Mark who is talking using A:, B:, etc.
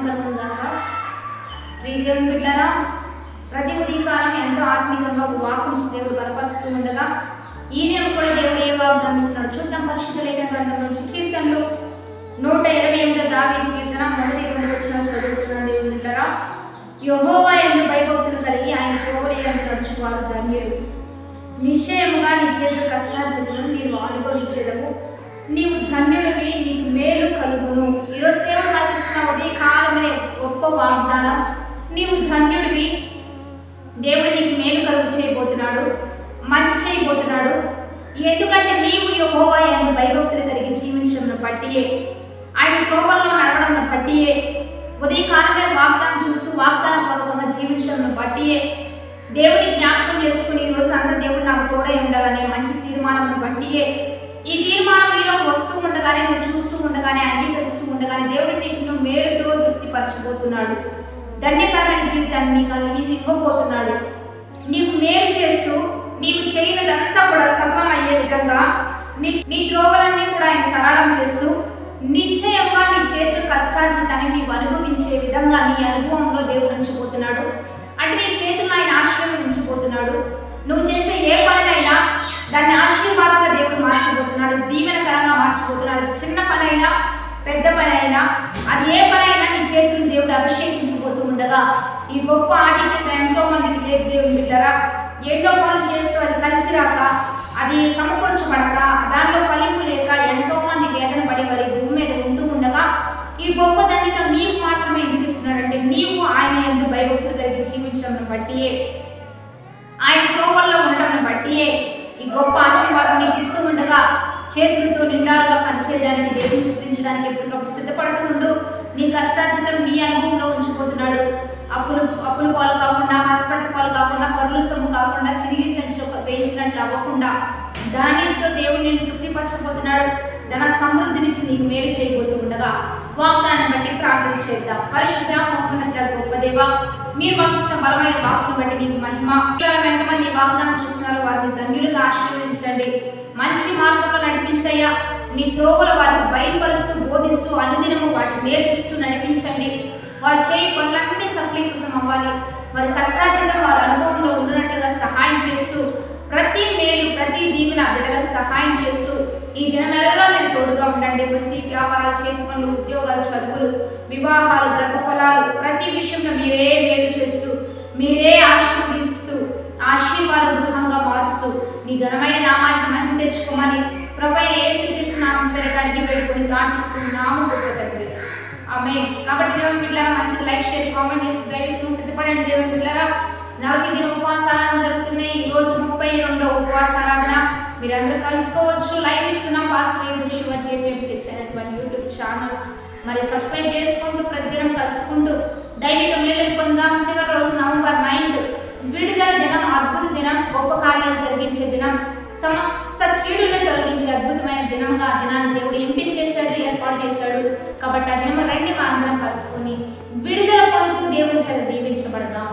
A: కలుగుగాక. ప్రియదేవుని బిడ్డలారా, ప్రతి ఉదయకాలం ఎంతో ఆత్మీయంగా ఒక వాక్కు నుంచి దేవుడు బలపరుస్తూ ఉండగా ఈ నెల కూడా దేవుడు ఏ వాగ్దానం ఇస్తున్నాడు చూద్దాం. పరిశుద్ధ లేఖన గ్రంథం నుంచి కీర్తనలు 128 దావీదు కీర్తన 1 వచనం చదువుతున్నాను. దేవుని బిడ్డలారా, యెహోవా యందు భయభక్తులు కలిగి ఆయన త్రోవల యందు నడుచువారు ధన్యులు. నిశ్చయముగా నీ చేతుల కష్టార్జితలను నీవు అనుభవించేదవు. నీవు ధన్యుడివి, నీకు మేలు కలుగును. ఈరోజు దేవుడు మనకి ఇస్తున్న ఉదయకాలమనే గొప్ప వాగ్దానం, నీవు ధన్యుడివి. దేవుడు నీకు మేలు కలుగు చేయబోతున్నాడు, మంచి చేయబోతున్నాడు. ఎందుకంటే నీవు యెహోవా యందు భయభక్తులు కలిగి జీవించడం బట్టియే, ఆయన త్రోవల్లో నడవడం బట్టియే, ఉదయకాలమే వాగ్దానం చూస్తూ వాగ్దానం పథకంగా జీవించడం బట్టియే, దేవుని జ్ఞాపకం చేసుకుని ఈరోజు అంతా దేవుడు నాకు తోడై ఉండాలనే మంచి తీర్మానం బట్టియే, ఈ తీర్మానం నీలో వస్తూ ఉండగానే, నువ్వు చూస్తూ ఉండగానే, అంగీకరిస్తూ ఉండగానే దేవుడు నీకు మేలుతో తృప్తిపరచబోతున్నాడు. ధన్యకరమైన జీవితాన్ని నీకు ఇవ్వబోతున్నాడు. నీకు మేలు చేస్తూ నీవు చేయనిదంతా కూడా సఫలం అయ్యే విధంగా నీ త్రోవలన్నీ కూడా ఆయన సరళం చేస్తూ నిశ్చయంగా నీ చేతుల కష్టార్జితాన్ని నీవు అనుభవించే విధంగా నీ అనుభవంలో దేవుడు ఉంచిపోతున్నాడు. అంటే నీ చేతులను ఆయన ఆశీర్వదించబోతున్నాడు. నువ్వు చేసే ఏ పనినైనా దాన్ని ఆశీర్వాదంగా దేవుడు మార్చబోతున్నాడు, దీవెనకరంగా మార్చబోతున్నాడు. చిన్న పనైనా పెద్ద పని అయినా, అది ఏ పనైనా నీ చేతులను దేవుడు అభిషేకించబోతూ ఉండగా ఈ గొప్ప ఆధిక్యత ఎంతో మందికి లేదు. దేవుని బిడ్డరా, ఎన్నో పనులు చేస్తూ అది కలిసి రాక, అది సమకూర్చబడక, దానిలో ఫలింపు లేక ఎంతో మంది వేదన పడి వారి భూమి మీద ఉంటూ ఉండగా ఈ గొప్ప ధన్యత నీవు మాత్రమే ఎందుకు ఇస్తున్నాడంటే నీవు ఆయన యందు భయభక్తులు కలిగి జీవించడం బట్టియే, ఆయన త్రోవల్లో ఉండడం బట్టియే ఈ గొప్ప ఆశీర్వాదం నీకు ఇస్తూ ఉండగా చేతులతో నిండాలుగా పనిచేయడానికి, దేవుని స్థుతించడానికి ఎప్పటికప్పుడు సిద్ధపడుతూ ఉండు. నీ కష్టార్జితం నీ అనుభవంలో ఉంచిపోతున్నాడు. అప్పులు పాలు కాకుండా, హాస్పిటల్ పాలు కాకుండా, పరుల సొమ్ము కాకుండా, చిరిగి సంచిలో వేసినట్లు అవ్వకుండా దానితో దేవుడు నేను తృప్తిపరచబోతున్నాడు. ధన సమృద్ధినిచ్చి నీకు మేలు చేయబోతూ ఉండగా వాగ్దాన్ని బట్టి ప్రార్థన చేద్దాం. పరిశుద్ధ మోహన గొప్ప దేవ, మీరు పంపిస్తున్న బలమైన వాక్కును బట్టి నీకు మహిమ. ఎంతమంది వాగ్దానం చూస్తున్నారో వారిని ధన్యులుగా ఆశీర్వదించండి, మంచి మార్గంలో నడిపించయ్యా. నీ త్రోవల వారికి బయలుపరుస్తూ, బోధిస్తూ, అనుదినము వాటిని నేర్పిస్తూ నడిపించండి. వారు చేయి పనులన్నీ సఫలీకృతం అవ్వాలి. వారి కష్టార్జితం వారి అనుభవంలో ఉండినట్లుగా సహాయం చేస్తూ, ప్రతి మేలు, ప్రతి దీవెన బిడ్డలకు సహాయం చేస్తూ ఈ దినమెల్లా మీరు తోడుగా ఉండండి. వృత్తి, వ్యాపారాలు, చేతి పనులు, ఉద్యోగాలు, చదువులు, వివాహాలు, గర్భఫలాలు, ప్రతి విషయంలో మీరే మేలు చేస్తూ, మీరే ఆశీర్వదిస్తూ, ఆశీర్వాద గృహంగా మారుస్తూ నీ ఘనమైన నామానికి మహిమ తెచ్చుకోమని ప్రభువైన యేసుక్రీస్తు నామం పేరిట అడిగి పెట్టుకుని ప్రార్థిస్తున్నాము గొప్ప తండ్రి, ఆమేన్. కాబట్టి దేవుని బిడ్డలారా, మంచిగా లైక్, షేర్, కామెంట్ చేసి దైవికంగా సిద్ధపడండి. దేవుని బిడ్డలారా, 40 దిన ఉపవాసాలు జరుగుతున్నాయి. ఈ రోజు 32వ ఉపవాసారాధన. మీరందరూ కలుసుకోవచ్చు. లైవ్ ఇస్తున్నాం. పాస్టర్ శివ చేపేం చర్చ్ అనేటువంటి యూట్యూబ్ ఛానల్ మరి సబ్స్క్రైబ్ చేసుకుంటూ ప్రతిదినం కలుసుకుంటూ దైవిక మేలు పొందాం. చివరి రోజు నవంబర్ 9 విడుదల దినం, అద్భుత దినం, గొప్ప కార్యాలు జరిగించే దినం, సమస్త కీడులను తొలగించే అద్భుతమైన దినంగా ఆ దినాన్ని దేవుడు ఎంపిక చేశాడు, ఏర్పాటు చేశాడు. కాబట్టి ఆ దినం రండి, మా అందరం కలుసుకొని విడుదల పొందుతూ దేవుని చేత దీవించబడదాం.